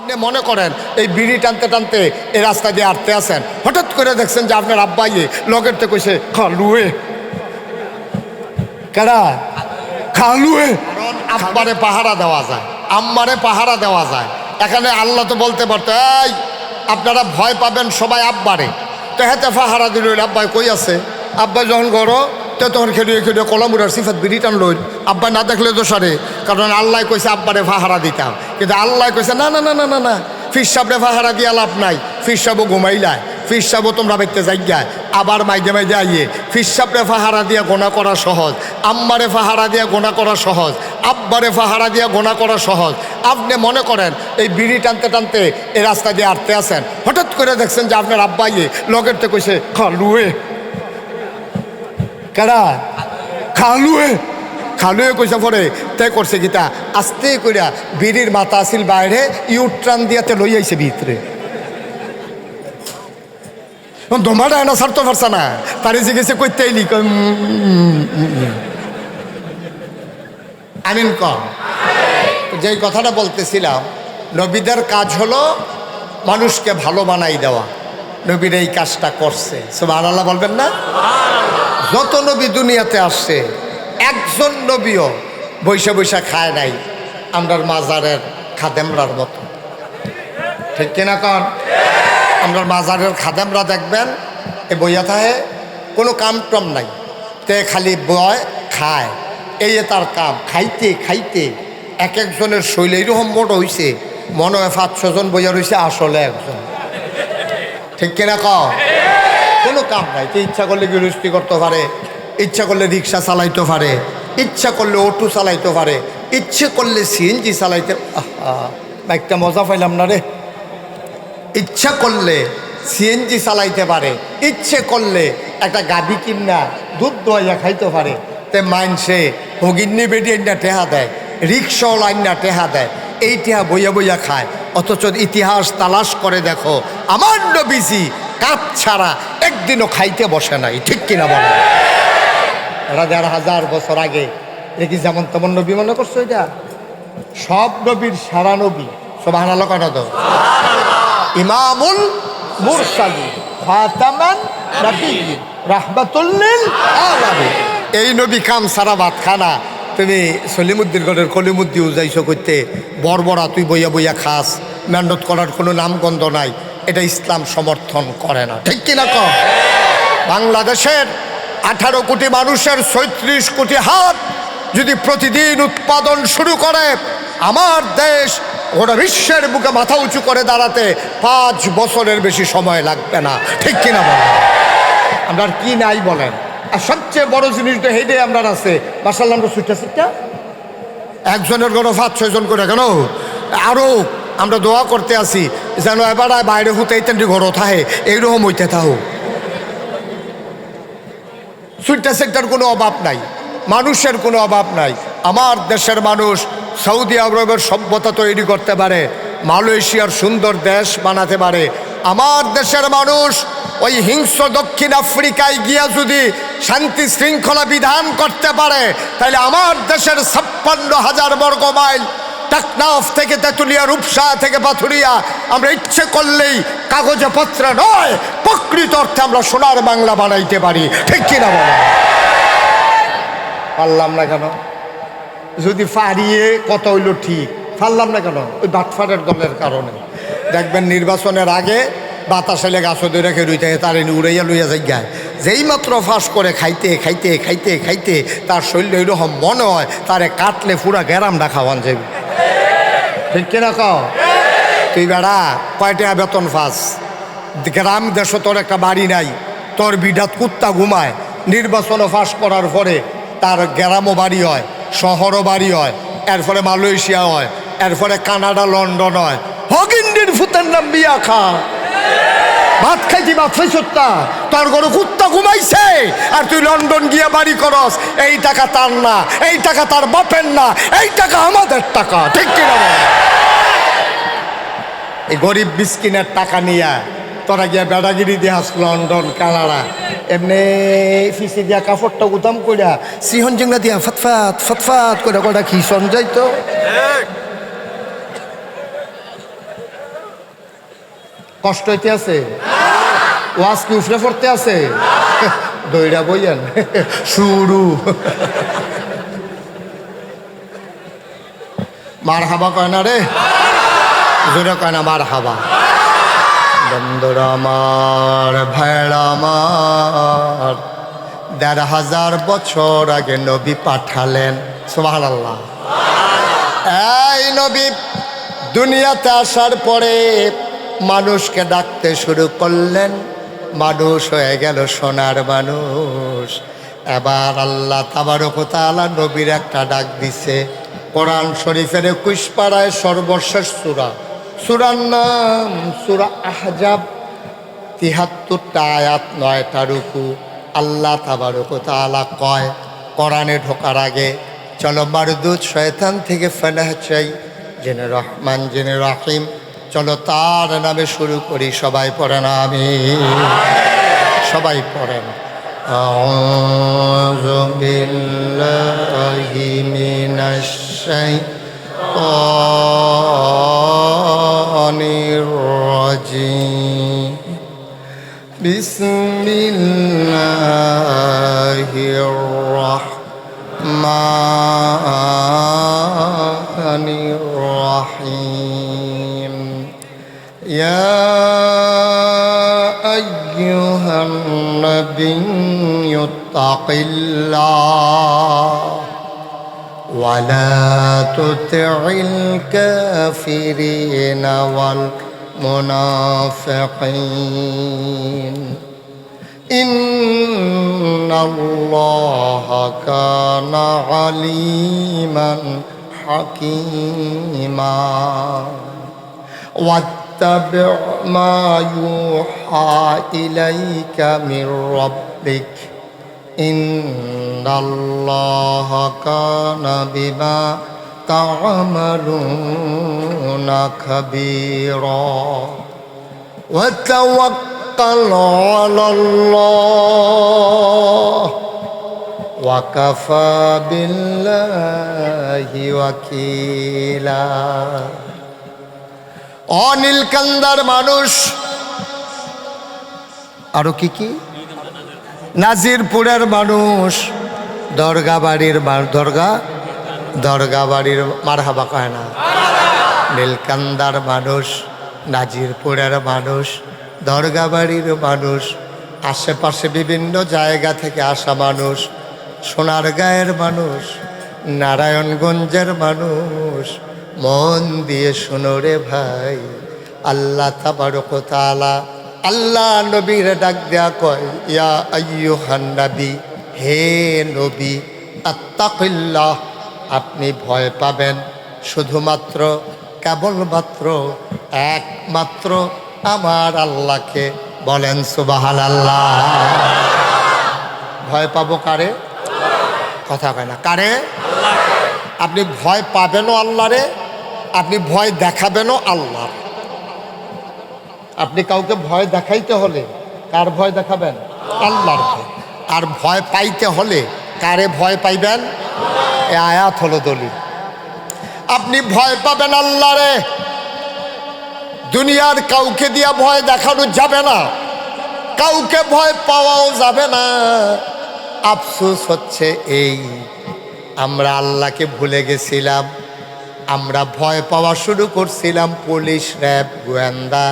আপনি মনে করেন এই বিড়ি টানতে টানতে এই রাস্তা দিয়ে হাঁটতে আসেন, হঠাৎ করে দেখছেন যে আপনার আব্বাইয়ে লগের তো কইছে খালুয়ে, কেডা খালুয়ে। কারণ আব্বারে পাহারা দেওয়া যায়, আম্মারে পাহারা দেওয়া যায়। এখানে আল্লাহ তো বলতে পারতো এই আপনারা ভয় পাবেন সবাই আব্বারে, তো হেতে পাহারা দিল। আব্বাই কই আছে? আব্বাই যখন গড় তো তখন খেলিয়ে খেলিয়ে কলামুরার সিফাত বিড়ি টানল। আব্বা না দেখলে দোষারে, কারণ আল্লাহ কইছে আব্বারে পাহারা দিতাম, কিন্তু আল্লাহ কইছে না না না না না না, ফির সাবরে পাহারা দিয়া লাভ নাই, ফির সাবও ঘুমাইলায়, ফির সাবও তোমরা বাইতে যাইগায়, আবার মাইজে মাইজে আইয়ে ফির সাবরে পাহারা দিয়া গোনা করা সহজ, আম্মারে পাহারা দিয়া গোনা করা সহজ, আব্বারে পাহারা দিয়া গোনা করা সহজ। আপনি মনে করেন এই বিড়ি টানতে টানতে এই রাস্তা দিয়ে হাঁটতে আসেন, হঠাৎ করে দেখছেন যে আপনার আব্বাইয়ে লগের তো কইছে খালুয়ে, কেডা খালুয়ে, খালুয়ে কইসা পরে তাই করছে গীতা আস্তে কইরা বিড়ির মাথা আসিল বাইরে, ইউট্রান দিয়াতে লই আইছে ভিতরে। দমাটা এনা ছাড়তে পারছে না, তার জিজ্ঞেসে কইতে আইলি আমিন কম। যেই কথাটা বলতেছিলাম, নবীদের কাজ হলো মানুষকে ভালো বানাই দেওয়া। নবীর এই কাজটা করছে, সুবহানাল্লাহ বলবেন না? যত নবী দুনিয়াতে আসছে একজন নবীও বৈশা বৈশা খায় নাই আমরার মাজারের খাদেমরার মতো, ঠিক কিনা কন? আমরার মাজারের খাদেমরা দেখবেন এ বইয়া থাকে, কোনো কাম টম নাই, তে খালি বয় খায়, এই তার কাম। খাইতে খাইতে এক একজনের শৈল এইরকম মোট হইছে, মনে হয় 5-6 জন বইয়া রয়েছে, আসলে একজন, ঠিক কিনা কন? কোনো কাম নাই। তো ইচ্ছা করলে গৃহস্থী করতে পারে, ইচ্ছা করলে রিক্সা চালাইতে পারে, ইচ্ছা করলে অটো চালাইতে পারে, ইচ্ছে করলে সিএনজি চালাইতে, একটা মজা পাইলাম না রে, ইচ্ছা করলে সিএনজি চালাইতে পারে, ইচ্ছে করলে একটা গাভী কিনা দুধ দোয়াইয়া খাইতে পারে। তে মাইনসে ভগিন্নি বেটি আইনা টেহা দেয়, রিক্সাওয়ালা আইনা টেহা দেয়, এই টেহা বইয়া বইয়া খায়। অথচ ইতিহাস তালাশ করে দেখো, আমার নবীজি কাপ ছাড়া একদিনও খাইতে বসে নাই, ঠিক কিনা বলে? 1000 বছর আগে দেখি যেমন তেমন নবী মনে করছো? এটা সব নবীর সারা নবী, সুবহানাল্লাহ কেন তো? ইমামুল মুরসালিন খাতামান নাবিয়্যিন রাহমাতুল লিল আলামিন। এই নবী কাম সারা ভাত খানা। তুমি সলিমুদ্দিন গড়ের কলিমুদ্দি উজাইছো করতে, বড়বড়া তুই বইয়া বইয়া খাস, মেহনত করার কোনো নামগন্ধ নাই, এটা ইসলাম সমর্থন করে না, ঠিক কিনা কম? বাংলাদেশের 18 কোটি মানুষের 36 কোটি হাত যদি প্রতিদিন উৎপাদন শুরু করে, আমার দেশ গোটা বিশ্বের বুকে মাথা উঁচু করে দাঁড়াতে 5 বছরের বেশি সময় লাগবে না, ঠিক কিনা বলেন? আমরা কি নাই বলেন? আর সবচেয়ে বড় জিনিসটা হেঁটে আমরা আছে, মাশাআল্লাহ, আমরা ছুটটা একজনের কোনো 5-6 জন করে কেন আরও আমরা দোয়া করতে আসি যেন এবার বাইরে হুতাইতেন ঘর থাকে, এইরকম হইতে থাকো। সুইটা সেক্টর কোনো অভাব নাই, মানুষের কোনো অভাব নাই। আমার দেশের মানুষ সৌদি আরবের সভ্যতা তৈরি করতে পারে, মালয়েশিয়ার সুন্দর দেশ বানাতে পারে। আমার দেশের মানুষ ওই হিংস্র দক্ষিণ আফ্রিকায় গিয়া যদি শান্তি শৃঙ্খলা বিধান করতে পারে, তাহলে আমার দেশের 56,000 বর্গ মাইল টেকনাফ থেকে তেঁতুলিয়া, রূপসা থেকে পাথুরিয়া আমরা ইচ্ছে করলেই কাগজে পত্রে নয়, প্রকৃত অর্থে আমরা সোনার বাংলা বানাইতে পারি, ঠিক কিনা বলে? পারলাম না কেন? যদি ফারিয়ে কত হইল ঠিক, পারলাম না কেন? ওই বাটফারের দলের কারণে। দেখবেন নির্বাচনের আগে বাতাস এলে গাছ ধরে রেখে রুইতে তার উড়াইয়া লইয়া যাইগায়, যেই মাত্র ফাঁস করে খাইতে খাইতে খাইতে খাইতে তার শরীরে এরকম মনে হয় তারে কাটলে পুরা গ্যারামটা খাওয়ান যাবে, ঠিক কিনা কও? তুই বেড়া কয়টা বেতন ফাঁস? গ্রাম দেশ তোর একটা বাড়ি নাই, তোর বিডাত কুত্তা ঘুমায়। নির্বাচনও ফাঁস করার পরে তার গ্রামও বাড়ি হয়, শহরও বাড়ি হয়, এরপরে মালয়েশিয়া হয়, এরপরে কানাডা, লন্ডন হয়। হগিন্ডির ফুতের নাম বিয়া খা, ভাত খাইছি, ভাত খাইছত্তা, তোর ঘরে কুত্তা ঘুমাইছে আর তুই লন্ডন গিয়া বাড়ি করস। এই টাকা তার না, এই টাকা তার বাপের না, এই টাকা আমাদের টাকা, ঠিক কিনা? এই গরিব মিসকিনের টাকা নিয়ে তোরা গিয়া বেড়াগিরি দিয়ে হাস লন্ডন, কানাডা, এমনি ফিসি দিয়া কাপড়টা উদাম করিয়া সিহন জিংনা দিয়া ফতফাত ফতফাত করে কটা খিসন যাইতো। কষ্ট হইতে আছে? ওয়াজ কি উফরে পড়তে আছে? দইরা বইয়েন শুরু। মার হাবা কয় না রে, জোরে কয় না মার হাবা। বন্ধুরা আমার, ভাইরা আমার, ১,৫০০ বছর আগে নবী পাঠালেন। সুবহানাল্লাহ। এই নবী দুনিয়াতে আসার পরে মানুষকে ডাকতে শুরু করলেন, মানুষ হয়ে গেল সোনার মানুষ। এবার আল্লাহ তাবারক ওয়া তাআলা নবীর একটা ডাক দিছে। কোরআন শরীফের ২১ পারায় সর্বশেষ সূরা, সূরার নাম সূরা আহজাব, ৭৩টা আয়াত, ৯টা রুকু। আল্লাহ তাবারক ওয়া তাআলা কয় কোরআনে ঢোকার আগে, চলো মারদুদ শয়তান থেকে ফেনা চাই, যিনি রহমান যিনি রাহিম, চলো তার নামে শুরু করি। সবাই পড়েন আমিন, সবাই পড়েন। আউযু বিল্লাহি মিনাশ শাইতানির রাজিম। বিসমিল্লাহির রাহমানির রাহিম। ইয়া আইয়ুহান নাবিয়্যু তাকিল্লাহ ওয়া লা তুতি'ল কাফিরিনা ওয়াল মুনাফিকিন ইন্নাল্লাহা কানা আলিমান হাকীমা ওয়াত্তাবি' মা ইউহা ইলাইকা মির রাব্বিক ইন্নাল্লাহা কানা বিমা তা'মালুনা খাবীরা ওয়া তাওয়াক্কাল আলাল্লাহ ওয়া কাফা বিল্লাহি ওয়াকিলা। অনীলকান্দার মানুষ, আরো কি কি, নাজিরপুরের মানুষ, দরগা বাড়ির দরগা বাড়ির মারহাবা কয় না। নীলকান্দার মানুষ, নাজিরপুরের মানুষ, দরগা বাড়ির মানুষ, আশেপাশে বিভিন্ন জায়গা থেকে আসা মানুষ, সোনারগাঁয়ের মানুষ, নারায়ণগঞ্জের মানুষ, মন দিয়ে শোনো রে ভাই। আল্লাহ তাবারক ওয়া তাআলা আল্লাহ নবীর ডাক দেয়া কয়, ইয়া আইয়ুহান নবী, হে নবী, আত্তাকিল্লাহ, আপনি ভয় পাবেন শুধুমাত্র, কেবলমাত্র, একমাত্র আমার আল্লাহকে। বলেন সুবহানাল্লাহ। ভয় পাবো কারে? কথা কয় না, কারে? আপনি ভয় পাবেনও আল্লাহরে, আপনি ভয় দেখাবেনও আল্লাহ। আপনি কাউকে ভয় দেখাইতে হলে কার ভয় দেখাবেন? আল্লাহর ভয়। আর ভয় পাইতে হলে কারে ভয় পাইবেন? এ আয়াত হলো দলিল। আপনি ভয় পাবেন আল্লাহরে, দুনিয়ার কাউকে দিয়া ভয় দেখানো যাবে না, কাউকে ভয় পাওয়াও যাবে না। আফসোস হচ্ছে এই, আমরা আল্লাহকে ভুলে গেছিলাম। আমরা ভয় পাওয়া শুরু করছিলাম পুলিশ, র্যাব, গোয়েন্দা,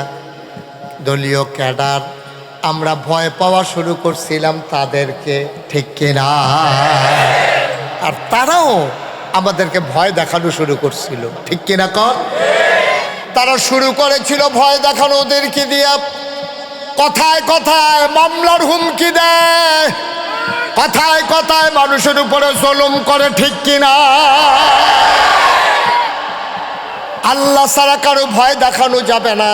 দলীয় ক্যাডার, আমরা ভয় পাওয়া শুরু করছিলাম তাদেরকে, ঠিক কিনা? আর তারাও আমাদেরকে ভয় দেখানো শুরু করছিল, ঠিক কিনা কর? তারা শুরু করেছিল ভয় দেখানো ওদেরকে দিয়া, কথায় কথায় মামলার হুমকি দেয়, কথায় কথায় মানুষের উপরে জুলুম করে, ঠিক কিনা? আল্লাহ ছাড়া কারো ভয় দেখানো যাবে না,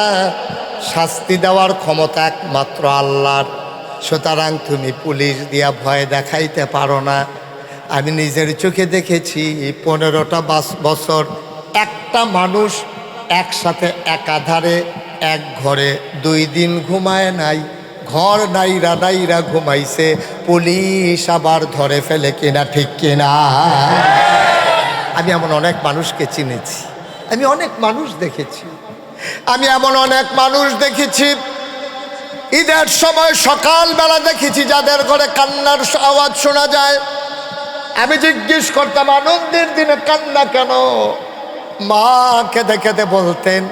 শাস্তি দেওয়ার ক্ষমতা একমাত্র আল্লাহর। সুতরাং তুমি পুলিশ দিয়া ভয় দেখাইতে পারো না। আমি নিজের চোখে দেখেছি 15টা বছর একটা মানুষ একসাথে একাধারে এক ঘরে 2 দিন ঘুমায় নাই, ঘর নাইরা নাইরা ঘুমাইছে, পুলিশ আবার ধরে ফেলে, কিনা ঠিক কিনা? আমি এমন অনেক মানুষকে চিনেছি, আমি অনেক মানুষ দেখেছি। আমি এমন অনেক মানুষ দেখেছি ঈদের সময় সকালবেলা দেখেছি যাদের ঘরে কান্নার আওয়াজ শোনা যায়। আমি জিজ্ঞেস করতাম আনন্দের দিনে কান্না কেন? মা কেঁদে কেঁদে বলতেন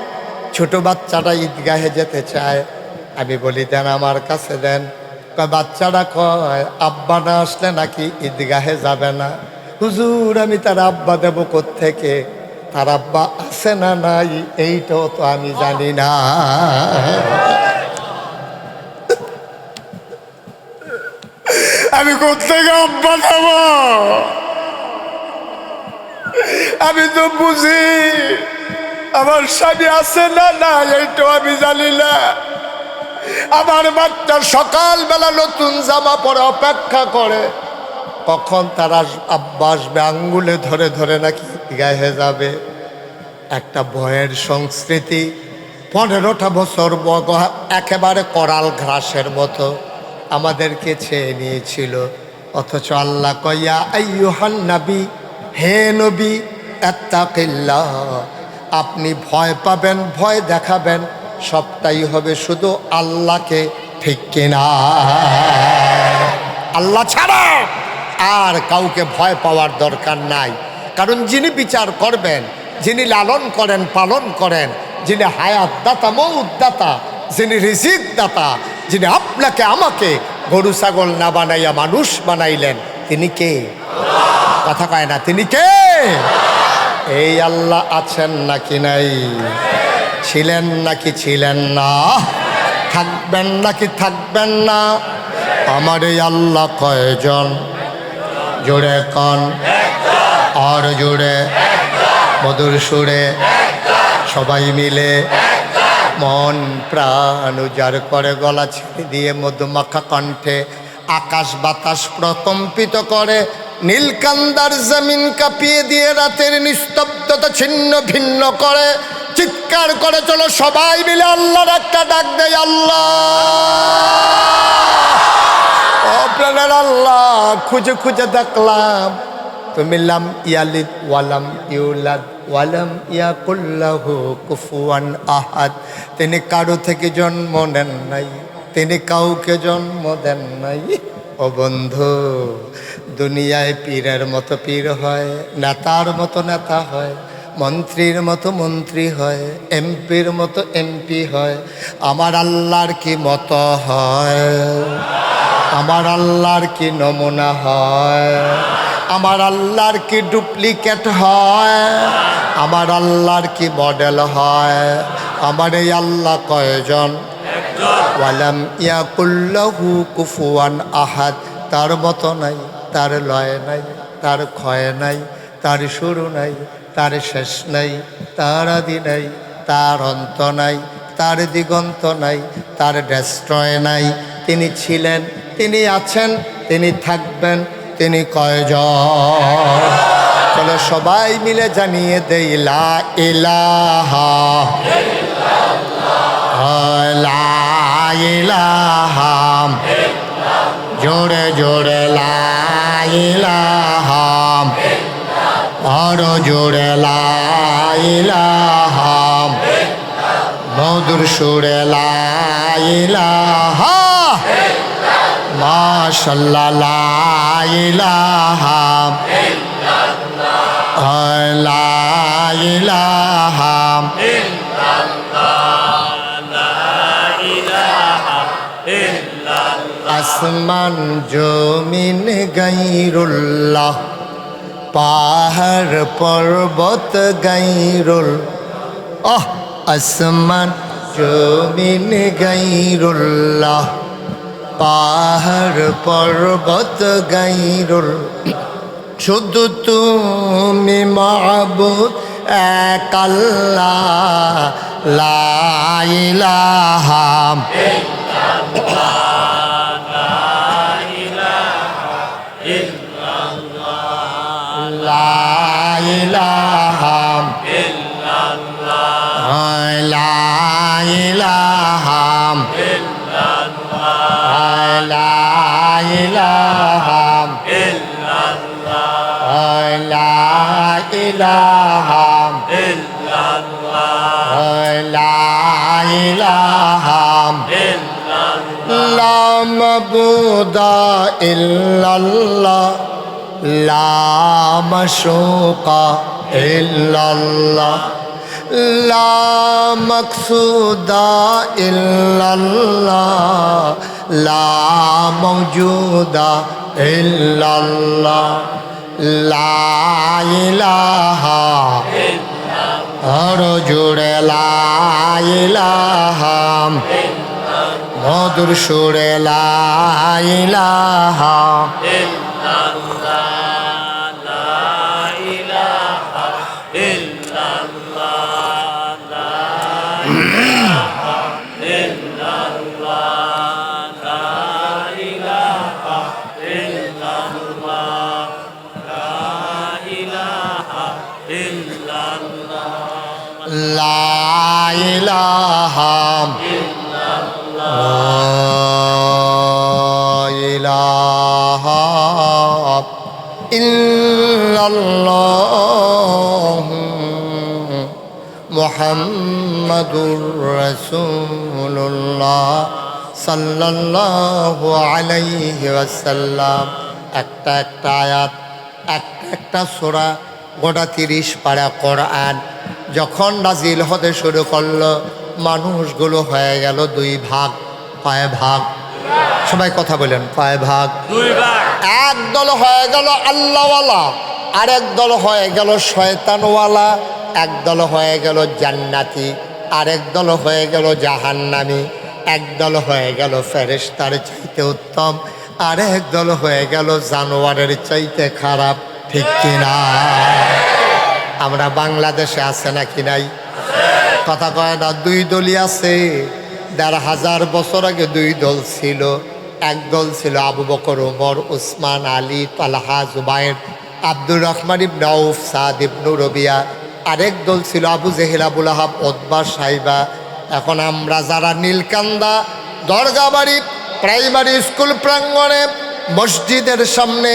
ছোট বাচ্চাটা ঈদগাহে যেতে চায়। আমি বলি দেন আমার কাছে দেন। বাচ্চাটা কয় আব্বা না আসলে নাকি ঈদগাহে যাবে না। হুজুর আমি তার আব্বা দেব কোত্থেকে? তার আব্বা আছে না নাই এইটাও তো আমি জানি না। আমি কোত্থেকে আব্বা দেব? আমি তো বুঝি আমার স্বামী আছে না না এইটাও আমি জানি না। আমার বাচ্চা সকালবেলা নতুন জামা পরে অপেক্ষা করে কখন তারা আব্বা আসবে, আঙ্গুলে ধরে ধরে নাকি গায়ে যাবে। একটা ভয়ের সংস্কৃতি 15টা বছর একেবারে করাল ঘাসের মতো আমাদেরকে ছেয়ে নিয়েছিল। অথচ আল্লাহ কইয়া আইয়ুহান নবী, হে নবী আত্তাকিল্লাহ, আপনি ভয় পাবেন, ভয় দেখাবেন, সবটাই হবে শুধু আল্লাহকে, ঠিক কিনা? আল্লাহ ছাড়া আর কাউকে ভয় পাওয়ার দরকার নাই। কারণ যিনি বিচার করবেন, যিনি লালন করেন পালন করেন, যিনি হায়াত দাতা মৌত দাতা, যিনি রিজিক দাতা, যিনি আপনাকে আমাকে গরু ছাগল না বানাইয়া মানুষ বানাইলেন, তিনি কে? কথা কয় না, তিনি কে? এই আল্লাহ আছেন নাকি নাই? ছিলেন নাকি ছিলেন না? থাকবেন নাকি থাকবেন না? আমার এই আল্লাহ কয়জন? জোরে কন, আর জোরে মধুর সুরে সবাই মিলে মন প্রাণ উজাড় করে গলা ছেড়ে দিয়ে মধুমাখা কণ্ঠে আকাশ বাতাস প্রকম্পিত করে, নীলকান্দার জমিন কাঁপিয়ে দিয়ে রাতের নিস্তব্ধতা ছিন্ন ভিন্ন করে, চিৎকার করে চলো সবাই মিলে আল্লাহর একটা ডাক দেয়, আল্লাহ আপনার আল্লাহ। খুঁজে খুঁজে দেখলাম তুমি লাম ইয়ালিদ ওয়ালাম ইউলাদ ওয়ালাম ইয়াকুল্লাহু কুফুয়ান আহাদ। তিনি কারো থেকে জন্ম নেন নাই, তিনি কাউকে জন্ম দেন নাই। ও বন্ধু, দুনিয়ায় পীরের মতো পীর হয়, নেতার মতো নেতা হয়, মন্ত্রীর মতো মন্ত্রী হয়, এমপির মতো এমপি হয়। আমার আল্লাহর কি মতো হয়? আমার আল্লাহর কি নমুনা হয়? আমার আল্লাহর কি ডুপ্লিকেট হয়? আমার আল্লাহর কি মডেল হয়? আমার এই আল্লাহ কয়জন? ওয়ালাম ইয়াকুল্লাহু কুফুয়ান আহাদ। তার মতো নাই, তার লয় নাই, তার ক্ষয় নাই, তার শুরু নাই, তার শেষ নাই, তার আদি নাই, তার অন্ত নাই, তার দিগন্ত নাই, তার ডেস্ট্রয় নাই। তিনি ছিলেন, তিনি আছেন, তিনি থাকবেন, তিনি কয়জন? চলো সবাই মিলে জানিয়ে দেই লা ইলাহা লা ইলাহা, জোরে জোরে লা ইলাহা, আরো জোরে লা ইলাহা, মধুর সুরে লা ইলাহা, মাশাআল্লাহ লা ইলাহা লা ইলাহা আসমান জমিন গায়রুল্লাহ, পাহাড় পর্বত গায়রুল, আসমান জমিন গায়রুল্লাহ, পাহাড় পর্বত গায়রুল, শুধু তুমি মাবুদ এক আল্লাহ, লা ইলাহা লা ইলাহা লা ইলাহা লা ইলাহা লা ইলাহা লা ইলাহা লা মাবুদা ইল্লাল্লাহ লা মাশুকা ইল্লাল্লাহ লা মাকসুদা ইল্লাল্লাহ লা মাওজুদা ইল্লাল্লাহ লা ইলাহা আর জুড়ে লা ইলাহা মধুর সুরে লা ইলাহা লা ইলাহা ইলাহা ইল্লাল্লাহ মুহাম্মাদুর রাসূলুল্লাহ সাল্লাল্লাহু আলাইহি ওয়াসাল্লাম। একটা একটা আয়াত, একটা একটা সূরা, গোটা 30 পারা কোরআন যখন নাজিল হতে শুরু করলো, মানুষগুলো হয়ে গেল দুই ভাগ। কয় ভাগ? সবাই কথা বলেন, কয় ভাগ? দুই ভাগ। এক দল হয়ে গেল আল্লাহওয়ালা, আরেক দল হয়ে গেল শয়তানওয়ালা, এক দল হয়ে গেল জান্নাতি, আরেক দল হয়ে গেল জাহান্নামী, এক দল হয়ে গেল ফেরেশতার চাইতে উত্তম, আরেক দল হয়ে গেল জানোয়ারের চাইতে খারাপ। ঠিক কিনা? আমরা বাংলাদেশে আছে নাকি নাই? কথা কয় না? দুই দলই আছে। ১,৫০০ বছর আগে দুই দল ছিল। এক দল ছিল আবু বকর, ওমর, উসমান, আলী, তালহা, জুবায়ের, আব্দুর রহমান ইবনে আউফ, সাদ ইবনে রবিয়া। আরেক দল ছিল আবু জেহেল, আবু লাহাব, উতবা, সাইবা। এখন আমরা যারা নীলকান্দা দরগাবাড়ি প্রাইমারি স্কুল প্রাঙ্গণে মসজিদের সামনে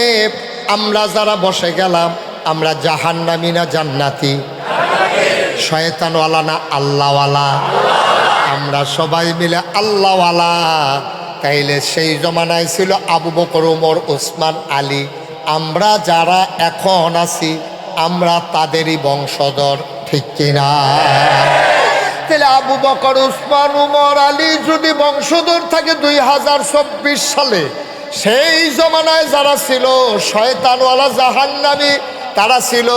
আমরা যারা বসে গেলাম, আমরা জাহান্নামী না জান্নাতি? শয়তানওয়ালা না আল্লাহওয়ালা? আমরা সবাই মিলে আল্লাহওয়ালা। তাইলে সেই জমানায় ছিল আবু বকর, ওমর, উসমান, আলী। আমরা যারা এখন আছি আমরা তাদেরই বংশধর। ঠিক কিনা? তাহলে আবু বকর, উসমান, ওমর, আলী যদি বংশধর থাকে 2024 সালে, সেই জমানায় যারা ছিল শয়তানওয়ালা জাহান্নামী, তারা ছিল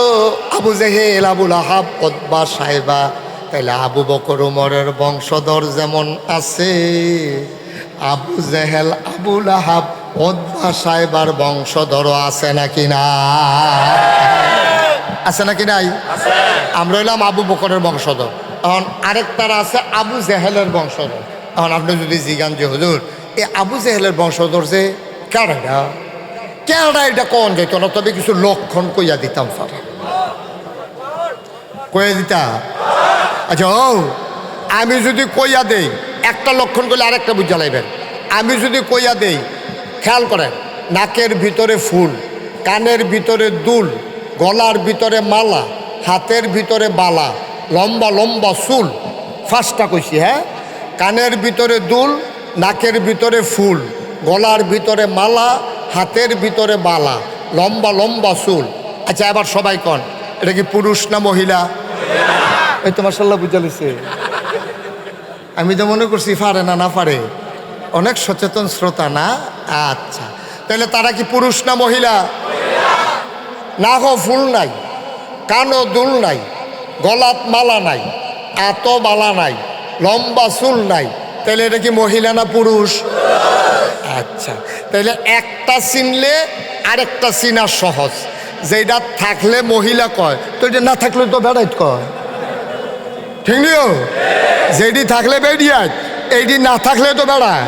আবু জেহেল, আবু লাহাব, উতবা, সাইবা। তাহলে আবু বকর, ওমরের বংশধর যেমন আছে, আবু জেহেল, আবু লাহাব, উতবা, সাইবার বংশধরও আছে নাকি না? আছে নাকি নাই? আমরা হইলাম আবু বকরের বংশধর। এখন আরেকটারা আছে আবু জেহেলের বংশধর। এখন আপনি যদি জিজ্ঞান যে হুজুর, এই আবু জেহেলের বংশধর যে কেডা, কেডা এটা কোন যেত না, তবে কিছু লক্ষণ কইয়া দিতাম। স্যার কইয়া দিতা? আচ্ছা, ও আমি যদি কইয়া দেই, একটা লক্ষণ করলে আরেকটা বুঝা লাইবেন। আমি যদি কইয়া দেই, খেয়াল করেন, নাকের ভিতরে ফুল, কানের ভিতরে দুল, গলার ভিতরে মালা, হাতের ভিতরে বালা, লম্বা লম্বা চুল। ফার্স্টটা কইছি, হ্যাঁ? কানের ভিতরে দুল, নাকের ভিতরে ফুল, গলার ভিতরে মালা, হাতের ভিতরে বালা, লম্বা লম্বা চুল। আচ্ছা, এবার সবাই কন, এটা কি পুরুষ না মহিলা? এই তো মাশাআল্লাহ বুঝা লিছে। আমি তো মনে করছি পারে না পারে। অনেক সচেতন শ্রোতা না? আচ্ছা, তাহলে তারা কি পুরুষ না মহিলা? নাকও ফুল নাই, কানও দুল নাই, গলাত মালা নাই, এত বালা নাই, লম্বা চুল নাই, তাহলে এটা কি মহিলা না পুরুষ? আচ্ছা, তাহলে একটা চিনলে আরেকটা চিনা সহজ। যেটা থাকলে মহিলা কয়, তো এটা না থাকলে তো বেড়াইত কয়। ঠিক নিও? যেটি থাকলে বেড়িয়াত, এইটি না থাকলে তো বেড়ায়।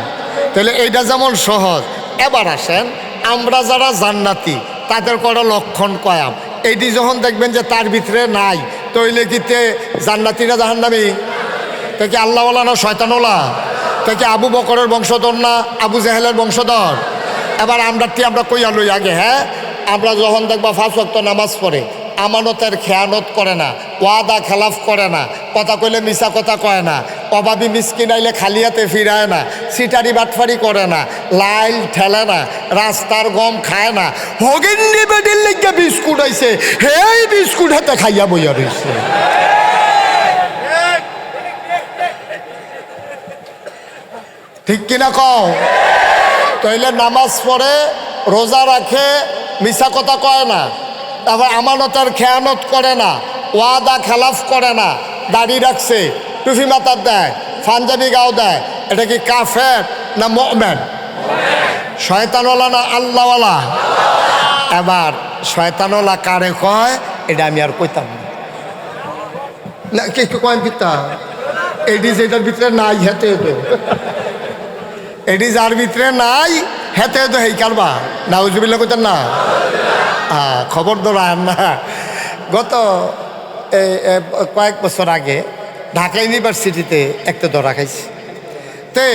তাহলে এইটা যেমন সহজ। এবার আসেন, আমরা যারা জান্নাতি তাদের কটা লক্ষণ কয়াম। এইটি যখন দেখবেন যে তার ভিতরে নাই, তইলে কি জান্নাতিরা জাহান্নামী? তা কি আল্লাহওয়ালা না শয়তানওয়ালা? তা কি আবু বকরের বংশধর না আবু জেহেলের বংশধর? এবার আমরা কইয়া লই আগে, হ্যাঁ? আমরা যখন দেখবা 5 ওয়াক্ত নামাজ পড়ে, আমানতের খেয়ানত করে না, ওয়াদা খেলাফ করে না, কথা কইলে মিছা কথা কয় না, অভাবী মিসকিন আইলে খালি হাতে ফিরায় না, সিটারি বাটফারি করে না, লাইল ঠেলে না, রাস্তার গম খায় না, হগিন্নি বেডির লিগে বিস্কুট আইছে, হেই বিস্কুট হাতে খাইয়া বইয়া রইছে। ঠিক কিনা কও? তাইলে নামাজ পড়ে, রোজা রাখে, মিছা কথা কয় না, তারপর আমানতের খেয়ানত করে না, ওয়াদা খেলাফ করে না, দাড়ি রাখছে, টুপি মাথার দেয়, পাঞ্জাবি গাও দেয়, এটা কি কাফের না মুমিন? শয়তানওয়ালা না আল্লাহওয়ালা? এবার শয়তানওয়ালা কারে কয় এটা আমি আর কইতাম না, কি কয় পিতা এটি যেটার ভিতরে নাই হেতে এটি যার ভিতরে নাই হেতে তো হেই কারবা নাউজুবিল্লাহ কইতেন না। খবর ধরায় না। গত কয়েক বছর আগে ঢাকা ইউনিভার্সিটিতে একটা ধরা খাইছে, তে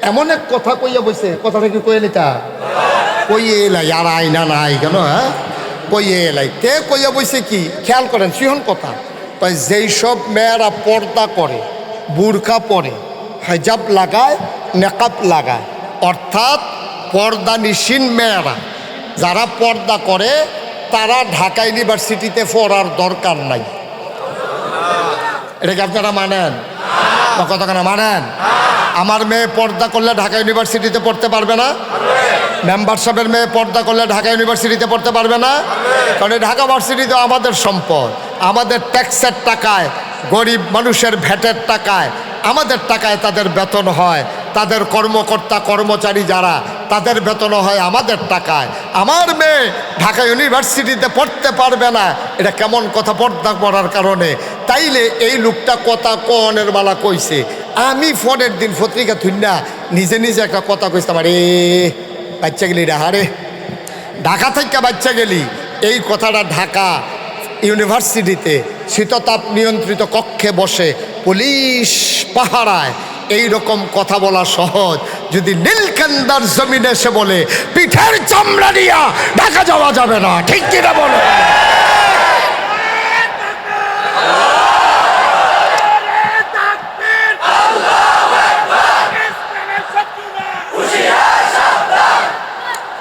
এমন এক কথা কইয়া বসে, কথাটা কি কইয়া নিতা কইয়ে এলাই আর আইনা নাই কেন, হ্যাঁ কইয়ে এলাই তে কইয়া বসে কি খেয়াল করেন সিহন কথা, যেই সব মেয়েরা পর্দা করে, বুরখা পরে, হিজাব লাগায়, নেকাব লাগায়, অর্থাৎ পর্দা নিশিন মেয়েরা যারা পর্দা করে তারা ঢাকা ইউনিভার্সিটিতে পড়ার দরকার নাই। এটা কি আপনারা মানেন? কথা কেন মানেন? আমার মেয়ে পর্দা করলে ঢাকা ইউনিভার্সিটিতে পড়তে পারবে না? মেম্বার সাহেবের মেয়ে পর্দা করলে ঢাকা ইউনিভার্সিটিতে পড়তে পারবে না? কারণ ঢাকা ভার্সিটি তো আমাদের সম্পদ, আমাদের ট্যাক্সের টাকায়, গরিব মানুষের ভ্যাটের টাকায়, আমাদের টাকায় তাদের বেতন হয়, তাদের কর্মকর্তা কর্মচারী যারা তাদের বেতন হয় আমাদের টাকায়। আমার মেয়ে ঢাকা ইউনিভার্সিটিতে পড়তে পারবে না, এটা কেমন কথা? পর্দা করার কারণে। তাইলে এই লোকটা কথা কনের বালা কইছে, আমি ফোনের দিন পত্রিকা থুইনা নিজে নিজে একটা কথা কইতাম, আরে বাচ্চা গেলি হারে ঢাকা থেকে বাচ্চা গেলি, এই কথাটা ঢাকা ইউনিভার্সিটিতে শীততাপ নিয়ন্ত্রিত কক্ষে বসে পুলিশ পাহারায় এই রকম কথা বলা সহজ, যদি নীলকান্দার জমিনে এসে বলে পিঠের চামড়া নিয়া ঢাকা যাওয়া যাবে না, ঠিক কিনা বলে?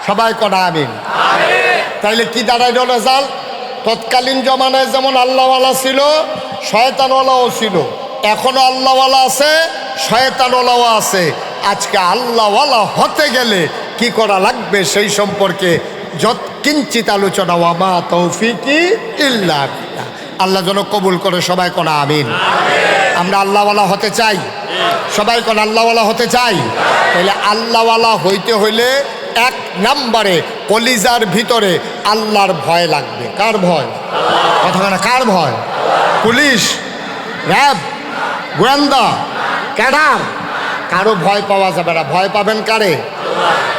সবাই কনা আমিন। তাইলে কি দাঁড়াইল রেজাল্ট? তৎকালীন জমানায় যেমন আল্লাহওয়ালা ছিল, শয়তানওয়ালাও ছিল, এখনো আল্লাহওয়ালা আছে, শয়তানওয়ালাও আছে। আজকে আল্লাহওয়ালা হতে গেলে কি করা লাগবে সেই সম্পর্কে কিঞ্চিত আলোচনা। ওয়ামা তৌফিকি ইল্লা বিল্লাহ। আল্লাহ যেন কবুল করে। সবাই কোনা আমিন। আমরা আল্লাহওয়ালা হতে চাই, সবাই কোন আল্লাহওয়ালা হতে চাই। তাহলে আল্লাহওয়ালা হইতে হইলে এক নম্বরে কলিজার ভিতরে আল্লাহর ভয় লাগবে। কার ভয়? কথা না, কার ভয়? পুলিশ, র্যাব, গোয়েন্দা, ক্যাডার, কারো ভয় পাওয়া যাবে না। ভয় পাবেন কারে?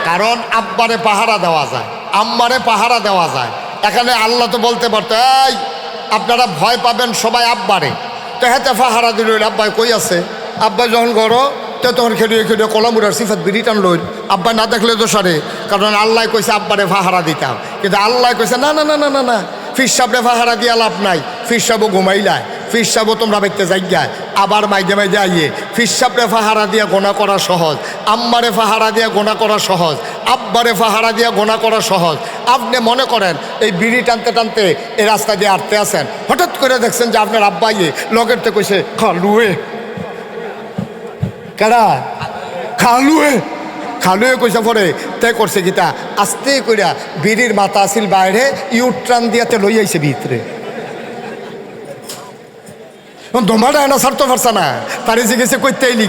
কারণ আব্বারে পাহারা দেওয়া যায়, আম্মারে পাহারা দেওয়া যায়। এখানে আল্লাহ তো বলতে পারতো এই আপনারা ভয় পাবেন সবাই আব্বারে, তো হেতে পাহারা দিল। আব্বাই কই আছে? আব্বাই যখন গড়ো তো তখন খেলিয়ে খেলিয়ে কলামুরার সিফাত বিরিটান লইল। আব্বা না দেখলে তো সারে, কারণ আল্লাহ কইছে আব্বারে পাহারা দিতাম, কিন্তু আল্লাহ কইছে না না না না না না, ফির সাহেবরে পাহারা দিয়া লাভ নাই। ফির সাহেবও ঘুমাইলায়, ফির সাহেবও তোমরা বাইতে যাইগায়, আবার মাইদে মাইদে আইয়ে ফির সাহেবরে পাহারা দিয়া গোনা করা সহজ, আম্মারে পাহারা দিয়া গোনা করা সহজ, আব্বারে পাহারা দিয়া গোনা করা সহজ। আপনি মনে করেন এই বিড়ি টানতে টানতে এই রাস্তা দিয়ে আটতে আসেন, হঠাৎ করে দেখছেন যে আপনার আব্বা ইয়ে লগের তো কইছে খালুয়ে, কারা খালুয়ে, খালুয়ে কইসা পরে তে করছে গীতা আস্তে কইরা বিড়ির মাথা আসিল বাইরে, ইউট্রান দিয়াতে লই আইছে ভিতরে। দোমাটা না ছাড়তে পারছে না, তারে জিজ্ঞেসে কইতে আইলি।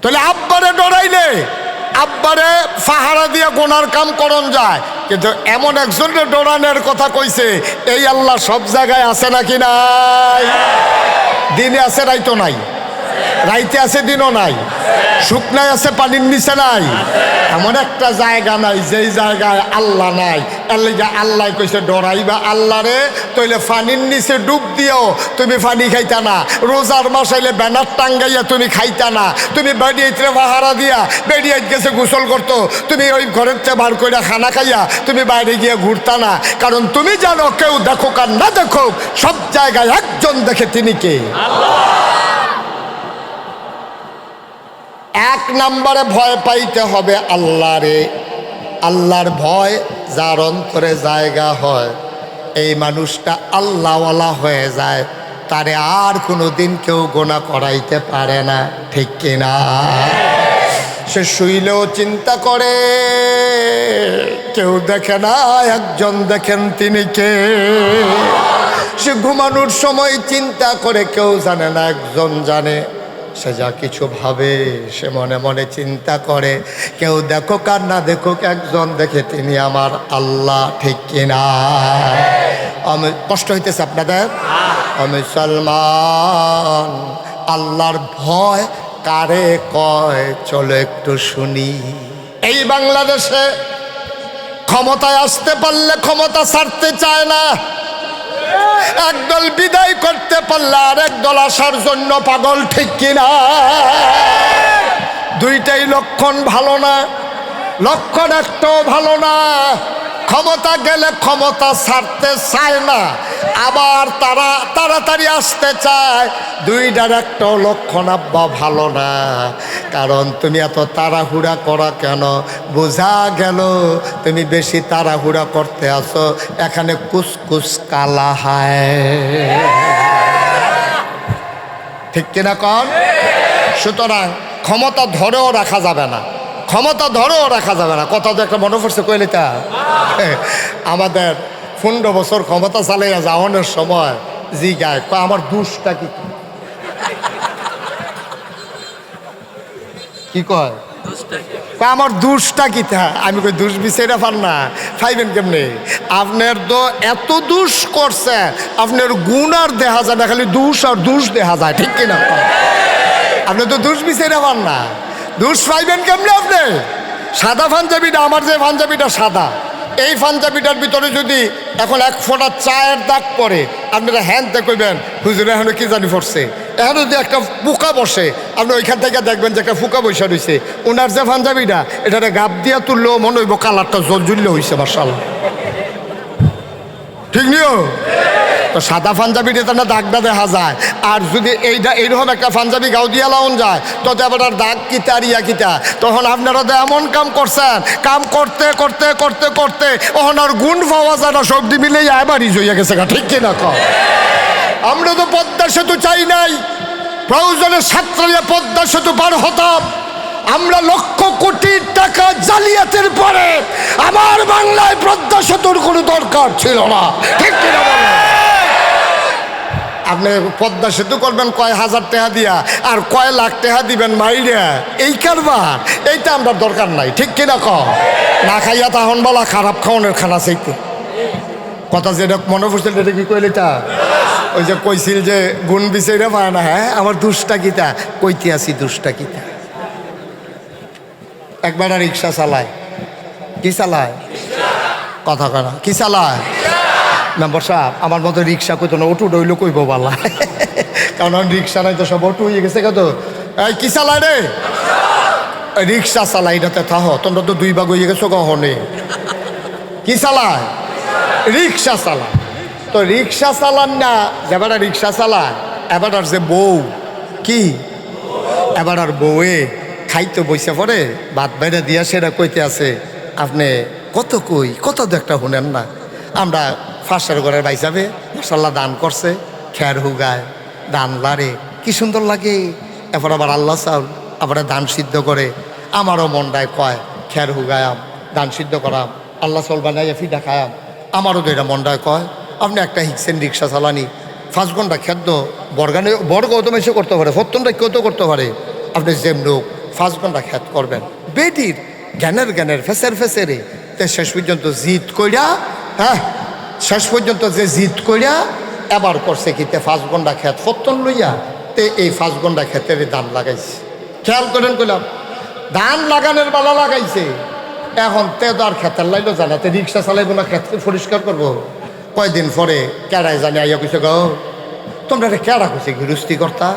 তাহলে আব্বারে ডরাইলে আব্বারে পাহারা দিয়া গোনার কাম করন যায়, কিন্তু এমন একজনের ডরানোর কথা কইছে এই আল্লাহ সব জায়গায় আছে নাকি নাই? দিনে আছে নাই তো নাই? রাইতে আছে দিনও নাই, শুকনায় আছে পানির নিচে নাই। এমন একটা জায়গা নাই যেই জায়গায় আল্লাহ নাই। এর লিগে আল্লাহ কইছে ডরাইবা আল্লাহ রে, তইলে পানির নিচে ডুব দিও তুমি পানি খাইতা না। রোজার মাস আইলে ব্যানার টাঙ্গাইয়া তুমি খাইতা না। তুমি বেড়িয়েতে পাহারা দিয়া বেড়িয়ে গেছে গোসল করতো, তুমি ওই ঘরের চেয়ে বার করে খানা খাইয়া তুমি বাইরে গিয়ে ঘুরতা না। কারণ তুমি জানো কেউ দেখুক আর না দেখুক, সব জায়গায় একজন দেখে, তিনি কে? এক নম্বরে ভয় পাইতে হবে আল্লাহরে। আল্লাহর ভয় যার অন্তরে জায়গা হয়, এই মানুষটা আল্লাহওয়ালা হয়ে যায়, তারে আর কোনো দিন কেউ গোনা করাইতে পারে না, ঠিক কিনা? সে শুইলেও চিন্তা করে, কেউ দেখে না, একজন দেখেন, তিনি কে? সে ঘুমানোর সময় চিন্তা করে, কেউ জানে না, একজন জানে। সে যা কিছু ভাবে সে মনে মনে চিন্তা করে, কেউ দেখুক আর না দেখুক, একজন দেখে, তিনি আমার আল্লাহ, ঠিক কিনা? আমি কষ্ট হইতেছে আপনাদের? আমি মুসলমান, আল্লাহর ভয় কারে কয় চলো একটু শুনি। এই বাংলাদেশে ক্ষমতায় আসতে পারলে ক্ষমতা ছাড়তে চায় না। একদল বিদায় করতে পারলে আর একদল আসার জন্য পাগল, ঠিক কিনা? দুইটাই লক্ষণ ভালো না, লক্ষণ একটাও ভালো না। ক্ষমতা গেলে ক্ষমতা ছাড়তে চায় না, আবার তারা তাড়াতাড়ি আসতে চায়। দুইটার একটাও লক্ষণ আব্বা ভালো না। কারণ তুমি এত তাড়াহুড়া করা কেন? বোঝা গেল তুমি বেশি তাড়াহুড়া করতে আসো, এখানে কুসকুস কালা হায়, ঠিক কিনা কন? সুতরাং ক্ষমতা ধরেও রাখা যাবে না, ক্ষমতা ধরেও রাখা যাবে না। কথা তো একটা মনে পড়ছে কইলে তা, আমাদের 15 বছর ক্ষমতা চালাইয়া যাওয়ানোর সময় জিগায়, আমার দুষ্টা কি? কি কয়? আমার দুষ্টা কি? আমি কই দুষ বিচাইরা পান না, পাইবেন কেমনে? আপনার তো এত দুষ করছে, আপনার গুণ আর দেখা যায় না, খালি দুষ আর দুষ দেখা যায়, ঠিক কিনা? আপনি তো দুষ বিচাইরা পান না, দুষ পাইবেন কেমনে আপনি? সাদা পাঞ্জাবিটা, আমার যে পাঞ্জাবিটা সাদা, এই পাঞ্জাবিটার ভিতরে যদি এখন এক ফোঁটা চায়ের দাগ পড়ে, আপনারা হ্যান্ডতে কইবেন হুজুর এখানে কি জানি পড়ছে। এখন যদি একটা পোকা বসে, আপনি ওইখান থেকে দেখবেন যে একটা পোকা বসে রয়েছে। ওনার যে পাঞ্জাবিটা, এটারে গাপ দিয়া তুললেও মনে হইব কালারটা জলজুল্লে হয়েছে, মাশাআল্লাহ, ঠিক নিও? তো সাদা পাঞ্জাবিটা তো না দাগটা দেখা যায়। আর যদি এইরকম একটা পাঞ্জাবি গাও দিয়া লাউন যায়, তো আবার দাগ কিতা আর ইয়া কিতা। তখন আপনারা তো এমন কাম করছেন, কাম করতে করতে করতে করতে ওখান আর গুণ পাওয়া যায় না, সবজি মিলে এবারই জইয়া গেছে, ঠিক কিনা কম? আমরা তো পদ্মা সেতু চাই নাই, প্রয়োজনে ছাত্রীরা পদ্মা সেতু পার হতাম। আমরা লক্ষ কোটি টাকা জালিয়াতের পরে আমার বাংলায় পদ্মা সেতুর কোনো দরকার ছিল না, ঠিক কিনা বলেন? আপনি পদ্মা সেতু করবেন কয় হাজার টাকা দিয়া, আর কয় লাখ টাকা দিবেন মাইরা, এই কারবার এইটা আমরা দরকার নাই, ঠিক কিনা কম? না খাইয়া তখন বলা খারাপ খাওয়ানোর খানা চাইতে। কথা যেটা মনে পড়ছিল এটা কি কইলে তা? ওই যে কইছিল যে গুণ বিচাইরা পায় না, হ্যাঁ আমার দুষ্টা কিতা কইতে আসি, দুষ্টা কিতা। একবার রিক্সা চালায়, কি চালায়? কথা কনা কি চালায়? মেম্বার সাহেব আমার মতো রিক্সা কইতো না, অটো ডইলো কইব বালা, কারণ রিক্সা নাই তো, সব অটো হয়ে গেছে। কত এই কি চালায় রে? রিক্সা চালাই, এটাতে থাহ, তোমরা তো 2 ভাগ হয়ে গেছো কখনে। কি চালায়? রিক্সা চালায়। তো রিক্সা চালান না, এবার রিক্সা চালায়, এবার আর যে বউ, কি এবার আর বউয়ে খাইতে বইসা পরে ভাত বাইরে দিয়া সেটা কইতে আছে, আপনি কত কই, কত তো একটা শুনেন না। আমরা ফাঁসের ঘরের বাইসাবে মশাল্লা দান করছে, খের হুগায়, দান লারে, কি সুন্দর লাগে। এরপর আবার আল্লাহ চাউল আবার দান সিদ্ধ করে। আমারও মনটায় কয় খের হুগায়াম, দান সিদ্ধ করাম, আল্লাহ চাউল বানাইয়া ফিটা খায়াম। আমারও তো এটা মনটায় কয়, আপনি একটা হিকসেন রিক্সা চালানি, 5 ঘন্টা খেদ্য বর্গ তো মেসে করতে পারে, 70টা কেউ তো করতে পারে। আপনি যেম লোক 5 ঘন্টা খেত করবেন, বেটির জ্ঞানের ফেসেরে তে শেষ পর্যন্ত জিদ কইরা, হ্যাঁ শেষ পর্যন্ত যে জিদ কইরা এবার করছে কি 5 ঘন্টা খেত 70 লইয়া তে এই 5 ঘন্টা ক্ষেতের ধান লাগাইছে। খেয়াল করেন কইলাম ধান লাগানোর বেলা লাগাইছে, এখন তে তো আর ক্ষেতের লাইলো জানাতে রিক্সা চালাইবো না, ক্ষেত পরিষ্কার করবো। কয়দিন পরে কেড়ায় জানি আইয়া কইছে গো তোমরা কেড়া কইছে গৃহস্থী কর্তা,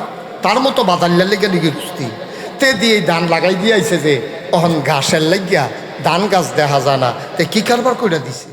তার মতো বাদাল্লার লেগে গৃহস্থী তে দিয়ে ধান লাগাই দিয়েছে যে অহন ঘাসের লাগিয়া ধান গাছ দেখা যায় না, তে কি কারবার করে দিছে।